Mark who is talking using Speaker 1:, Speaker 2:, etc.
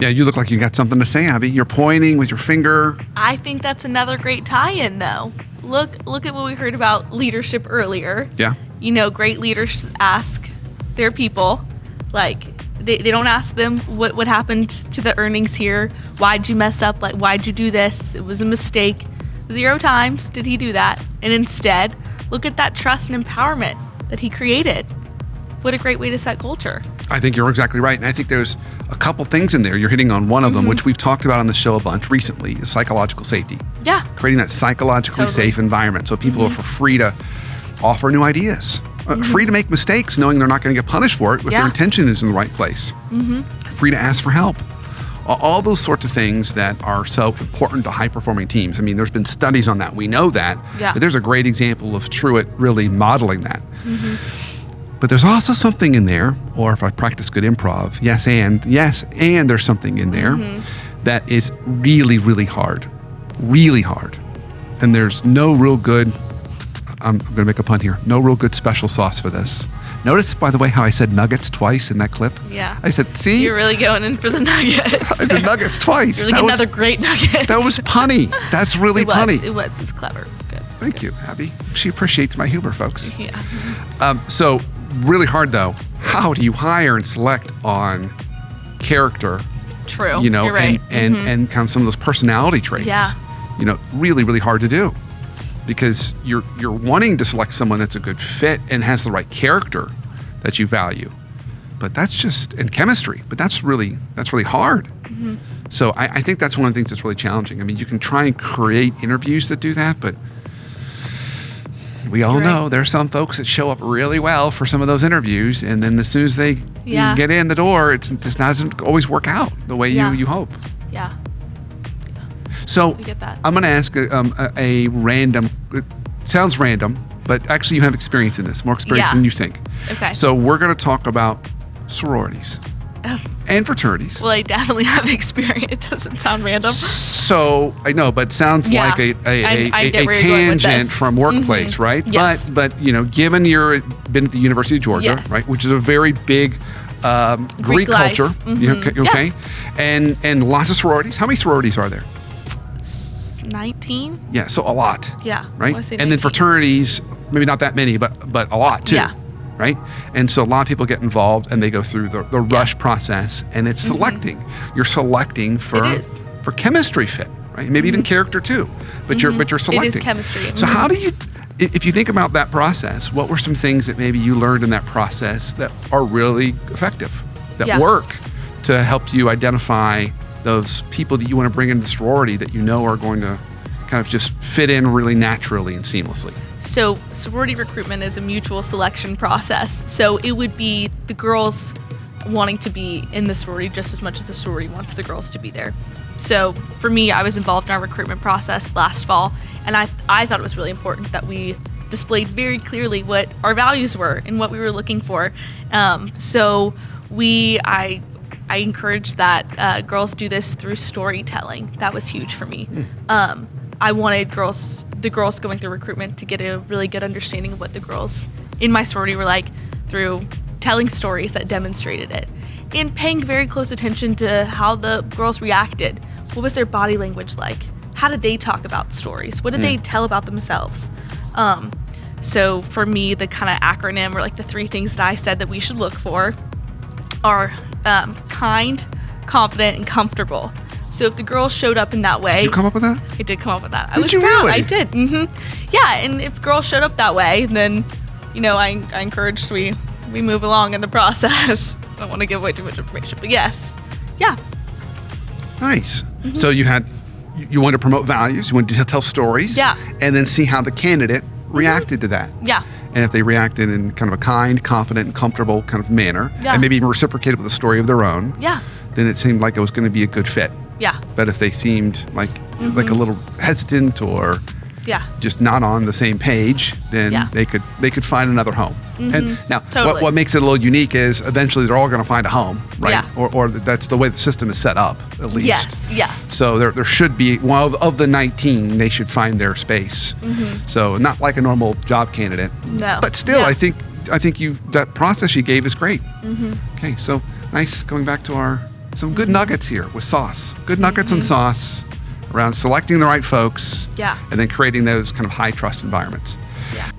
Speaker 1: Yeah, you look like you got something to say, Abby. You're pointing with your finger.
Speaker 2: I think that's another great tie-in, though. Look at what we heard about leadership earlier.
Speaker 1: Yeah.
Speaker 2: Great leaders ask their people, like, they don't ask them what happened to the earnings here. Why'd you mess up? Like, why'd you do this? It was a mistake. 0 times did he do that. And instead, look at that trust and empowerment that he created. What a great way to set culture.
Speaker 1: I think you're exactly right. And I think there's a couple things in there. You're hitting on one of them, which we've talked about on the show a bunch recently, is psychological safety.
Speaker 2: Yeah.
Speaker 1: Creating that psychologically safe environment so people are free to offer new ideas. Free to make mistakes, knowing they're not going to get punished for it if their intention is in the right place. Free to ask for help. All those sorts of things that are so important to high-performing teams. I mean, there's been studies on that. We know that.
Speaker 2: Yeah.
Speaker 1: But there's a great example of Truett really modeling that. But there's also something in there, or if I practice good improv, yes, and there's something in there that is really, really hard. Really hard. And there's no real good, I'm going to make a pun here, no real good special sauce for this. Notice, by the way, how I said nuggets twice in that clip?
Speaker 2: Yeah.
Speaker 1: I said, see?
Speaker 2: You're really going in for the nuggets.
Speaker 1: I said nuggets twice.
Speaker 2: You're like another great nugget.
Speaker 1: That was punny. That's really punny.
Speaker 2: It was clever. Good.
Speaker 1: Thank you, Abby. She appreciates my humor, folks.
Speaker 2: Yeah.
Speaker 1: So really hard, though. How do you hire and select on character?
Speaker 2: True.
Speaker 1: You're
Speaker 2: right.
Speaker 1: and kind of some of those personality traits.
Speaker 2: Yeah.
Speaker 1: Really, really hard to do. Because you're wanting to select someone that's a good fit and has the right character that you value, but that's just in chemistry. But that's really hard. So I think that's one of the things that's really challenging. I mean, you can try and create interviews that do that, but we all know there's some folks that show up really well for some of those interviews, and then as soon as they get in the door, it just doesn't always work out the way you hope.
Speaker 2: Yeah.
Speaker 1: So
Speaker 2: I get that.
Speaker 1: I'm going to ask a random, it sounds random, but actually you have experience in this, more experience than you think.
Speaker 2: Okay.
Speaker 1: So we're going to talk about sororities and fraternities.
Speaker 2: Well, I definitely have experience. It doesn't sound random.
Speaker 1: So I know, but it sounds like a tangent from workplace, right?
Speaker 2: Yes.
Speaker 1: But given you've been at the University of Georgia, right, which is a very big Greek culture, okay, and lots of sororities. How many sororities are there?
Speaker 2: 19?
Speaker 1: Yeah, so a lot.
Speaker 2: Yeah.
Speaker 1: Right?
Speaker 2: And
Speaker 1: 19. Then fraternities, maybe not that many, but a lot too.
Speaker 2: Yeah.
Speaker 1: Right? And so a lot of people get involved and they go through the rush process, and it's selecting. You're selecting for chemistry fit, right? Maybe even character too. But you're selecting.
Speaker 2: It is chemistry.
Speaker 1: So how do you, if you think about that process, what were some things that maybe you learned in that process that are really effective, that work to help you identify those people that you want to bring into the sorority that you know are going to kind of just fit in really naturally and seamlessly?
Speaker 2: So sorority recruitment is a mutual selection process. So it would be the girls wanting to be in the sorority just as much as the sorority wants the girls to be there. So for me, I was involved in our recruitment process last fall, and I thought it was really important that we displayed very clearly what our values were and what we were looking for. I encourage that girls do this through storytelling. That was huge for me. I wanted the girls going through recruitment to get a really good understanding of what the girls in my sorority were like through telling stories that demonstrated it, and paying very close attention to how the girls reacted. What was their body language like? How did they talk about stories? What did they tell about themselves? So for me, the kind of acronym, or like the 3 things that I said that we should look for are kind, confident, and comfortable. So if the girls showed up in that way...
Speaker 1: Did you come up with that?
Speaker 2: I did come up with that.
Speaker 1: Did I was you proud. Really?
Speaker 2: I did. Yeah, and if girls showed up that way, then, I encouraged we move along in the process. I don't want to give away too much information, but yes. Yeah.
Speaker 1: Nice. So you wanted to promote values, you wanted to tell stories, and then see how the candidate reacted to that.
Speaker 2: Yeah.
Speaker 1: And if they reacted in kind of a kind, confident, and comfortable kind of manner, and maybe even reciprocated with a story of their own, then it seemed like it was going to be a good fit.
Speaker 2: Yeah.
Speaker 1: But if they seemed like a little hesitant or just not on the same page, then they could find another home. And now, what makes it a little unique is eventually they're all going to find a home, right?
Speaker 2: Yeah.
Speaker 1: Or that's the way the system is set up, at least.
Speaker 2: Yes. Yeah.
Speaker 1: So there should be, of the 19, they should find their space. So not like a normal job candidate.
Speaker 2: No.
Speaker 1: But still, I think that process you gave is great. Okay, so nice. Going back to our some good nuggets here with sauce. Good nuggets and sauce around selecting the right folks.
Speaker 2: Yeah.
Speaker 1: And then creating those kind of high trust environments.
Speaker 2: Yeah.